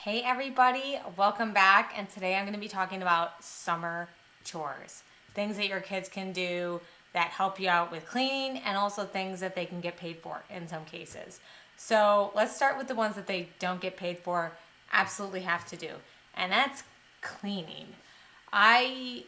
Hey everybody, welcome back. And today I'm going to be talking about summer chores. Things that your kids can do that help you out with cleaning and also things that they can get paid for in some cases. So let's start with the ones that they don't get paid for, absolutely have to do. And that's cleaning. I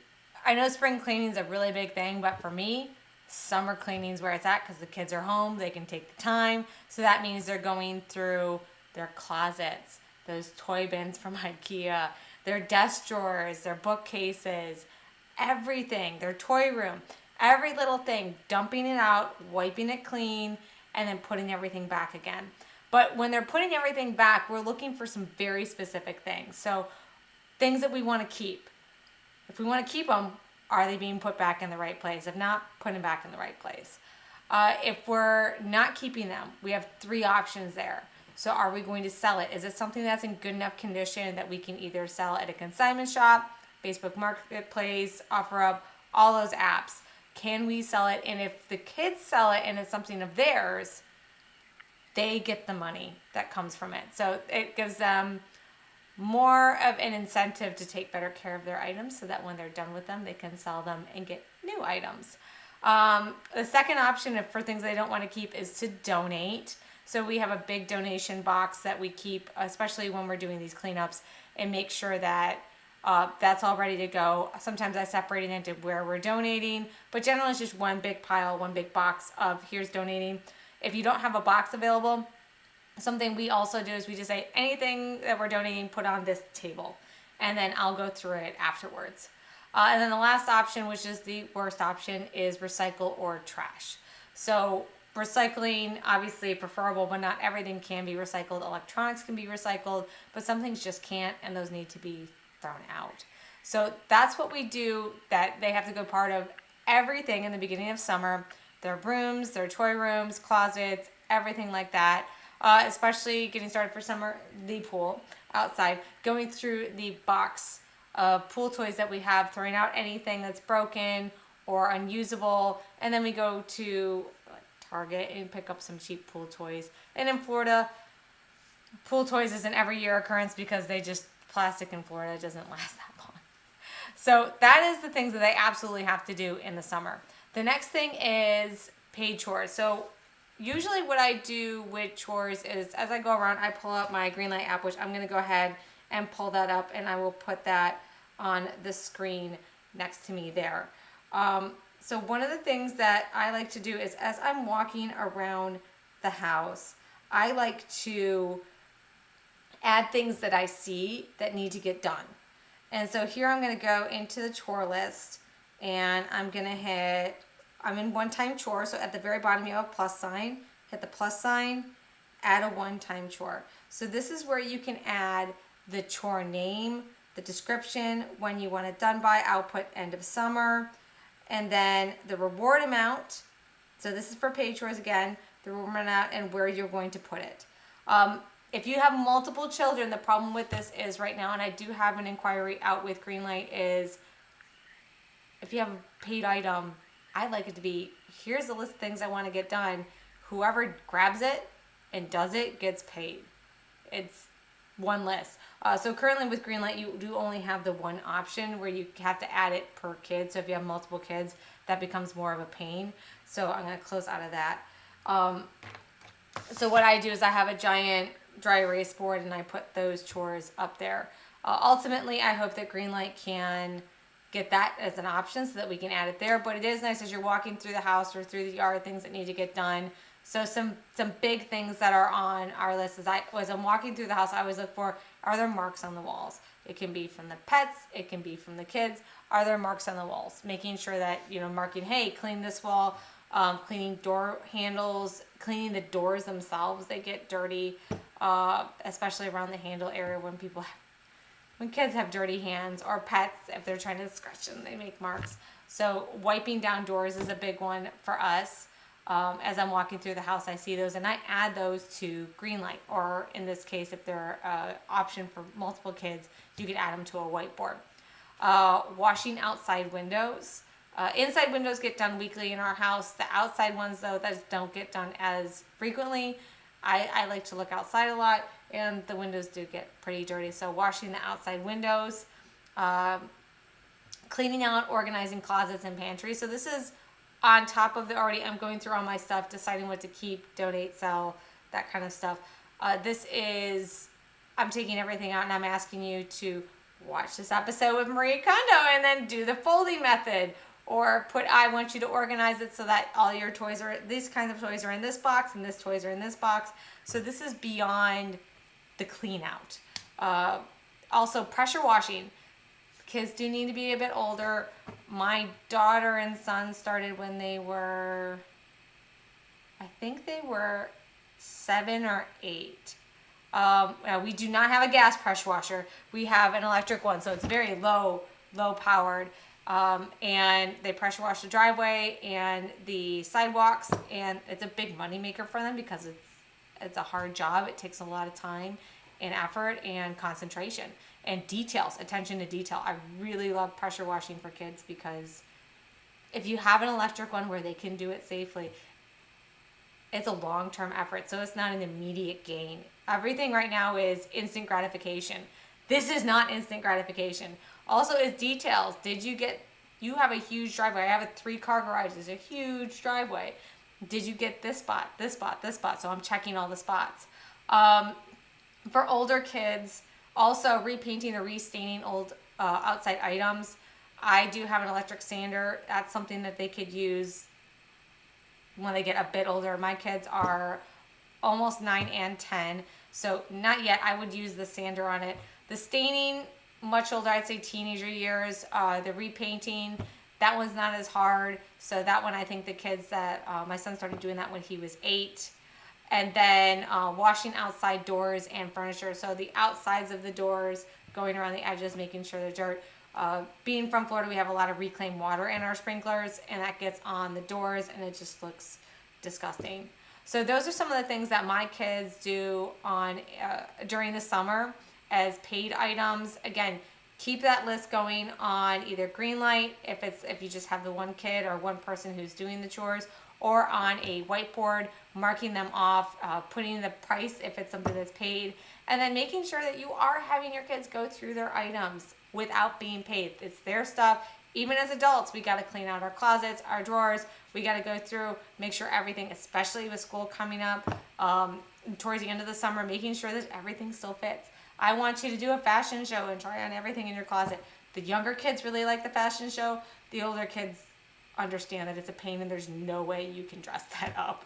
I know spring cleaning is a really big thing, but for me, summer cleaning is where it's at because the kids are home, they can take the time. So that means they're going through their closets, those toy bins from IKEA, their desk drawers, their bookcases, everything, their toy room, every little thing, dumping it out, wiping it clean, and then putting everything back again. But when they're putting everything back, we're looking for some very specific things. So things that we want to keep. If we want to keep them, are they being put back in the right place? If not, put them back in the right place. If we're not keeping them, we have three options there. So are we going to sell it? Is it something that's in good enough condition that we can either sell at a consignment shop, Facebook Marketplace, OfferUp, all those apps? Can we sell it? And if the kids sell it and it's something of theirs, they get the money that comes from it. So it gives them more of an incentive to take better care of their items so that when they're done with them, they can sell them and get new items. The second option for things they don't want to keep is to donate. So we have a big donation box that we keep, especially when we're doing these cleanups, and make sure that that's all ready to go. Sometimes I separate it into where we're donating, but generally it's just one big pile, one big box of here's donating. If you don't have a box available, something we also do is we just say anything that we're donating, put on this table, and then I'll go through it afterwards. And then the last option, which is the worst option, is recycle or trash. So recycling, obviously preferable, but not everything can be recycled. Electronics can be recycled, but some things just can't, and those need to be thrown out. So that's what we do, that they have to go part of everything in the beginning of summer. Their rooms, their toy rooms, closets, everything like that. Especially getting started for summer, the pool outside, going through the box of pool toys that we have, throwing out anything that's broken or unusable, and then we go to Target and pick up some cheap pool toys. And in Florida, pool toys is an every year occurrence because plastic in Florida doesn't last that long. So that is the things that they absolutely have to do in the summer. The next thing is paid chores. So usually what I do with chores is, as I go around, I pull up my Greenlight app, which I'm going to go ahead and pull that up, and I will put that on the screen next to me there. So one of the things that I like to do is, as I'm walking around the house, I like to add things that I see that need to get done. And so here I'm going to go into the chore list, and I'm in one-time chore. So at the very bottom you have a plus sign. Hit the plus sign, add a one-time chore. So this is where you can add the chore name, the description, when you want it done by, output end of summer, and then the reward amount. So this is for paid chores again, the reward amount and where you're going to put it. If you have multiple children, the problem with this is right now, and I do have an inquiry out with Greenlight, is if you have a paid item, I'd like it to be, here's the list of things I want to get done. Whoever grabs it and does it gets paid. It's one list. So currently with Greenlight, you do only have the one option where you have to add it per kid. So if you have multiple kids, that becomes more of a pain. So I'm going to close out of that. So what I do is I have a giant dry erase board and I put those chores up there. Ultimately, I hope that Greenlight can get that as an option so that we can add it there. But it is nice as you're walking through the house or through the yard, things that need to get done. So some big things that are on our list is, as I'm walking through the house, I always look for, are there marks on the walls? It can be from the pets, it can be from the kids. Are there marks on the walls? Making sure that, marking, hey, clean this wall, cleaning door handles, cleaning the doors themselves. They get dirty, especially around the handle area when kids have dirty hands, or pets, if they're trying to scratch them, they make marks. So wiping down doors is a big one for us. As I'm walking through the house, I see those and I add those to Greenlight, or in this case, if they're an option for multiple kids, you can add them to a whiteboard. Washing outside windows. Inside windows get done weekly in our house. The outside ones, though, that don't get done as frequently. I like to look outside a lot. and the windows do get pretty dirty. So washing the outside windows, cleaning out, organizing closets and pantries. So this is on top of the already, I'm going through all my stuff, deciding what to keep, donate, sell, that kind of stuff. This is, I'm taking everything out and I'm asking you to watch this episode with Marie Kondo and then do the folding method. Or I want you to organize it so that all your toys are, these kinds of toys are in this box and this toys are in this box. So this is beyond the clean out. Also pressure washing. Kids do need to be a bit older. My daughter and son started when they were, I think they were 7 or 8. We do not have a gas pressure washer. We have an electric one, so it's very low powered. And they pressure wash the driveway and the sidewalks, and it's a big money maker for them because it's a hard job. It takes a lot of time and effort and concentration and details, attention to detail. I really love pressure washing for kids because if you have an electric one where they can do it safely, it's a long-term effort, so it's not an immediate gain. Everything right now is instant gratification. This is not instant gratification. Also is details. You have a huge driveway. I have a 3-car garage. It's a huge driveway. Did you get this spot, this spot, this spot? So I'm checking all the spots. For older kids, also repainting or restaining old outside items. I do have an electric sander. That's something that they could use when they get a bit older. My kids are almost 9 and 10, so not yet. I would use the sander on it. The staining, much older, I'd say teenager years. The repainting, that one's not as hard. So that one, I think the kids that, my son started doing that when he was 8. And then washing outside doors and furniture. So the outsides of the doors, going around the edges, making sure the dirt. Being from Florida, we have a lot of reclaimed water in our sprinklers, and that gets on the doors, and it just looks disgusting. So those are some of the things that my kids do on during the summer as paid items. Again, keep that list going on either Greenlight, if you just have the one kid or one person who's doing the chores, or on a whiteboard, marking them off, putting the price if it's something that's paid, and then making sure that you are having your kids go through their items without being paid. It's their stuff. Even as adults, we got to clean out our closets, our drawers. We got to go through, make sure everything, especially with school coming up, towards the end of the summer, making sure that everything still fits. I want you to do a fashion show and try on everything in your closet. The younger kids really like the fashion show. The older kids understand that it's a pain and there's no way you can dress that up.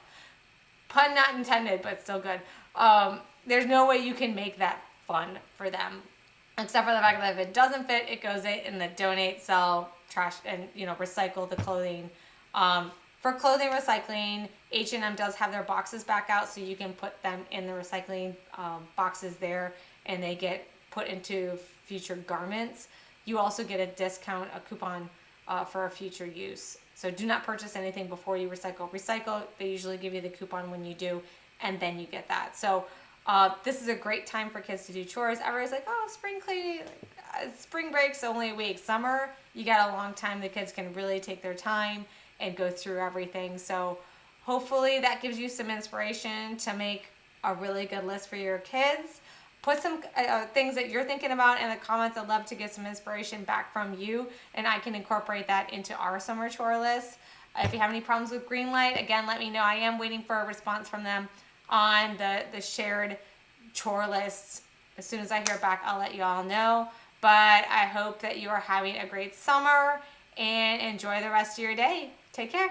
Pun not intended, but still good. There's no way you can make that fun for them, except for the fact that if it doesn't fit, it goes in the donate, sell, trash, and recycle the clothing. For clothing recycling, H&M does have their boxes back out, so you can put them in the recycling boxes there, and they get put into future garments. You also get a discount, a coupon for a future use. So do not purchase anything before you recycle. Recycle, they usually give you the coupon when you do, and then you get that. So this is a great time for kids to do chores. Everybody's like, oh, spring cleaning, spring break's only a week. Summer, you got a long time. The kids can really take their time and go through everything. So hopefully that gives you some inspiration to make a really good list for your kids. Put some things that you're thinking about in the comments. I'd love to get some inspiration back from you, and I can incorporate that into our summer chore list. If you have any problems with Greenlight, again, let me know. I am waiting for a response from them on the shared chore list. As soon as I hear back, I'll let you all know. But I hope that you are having a great summer and enjoy the rest of your day. Take care.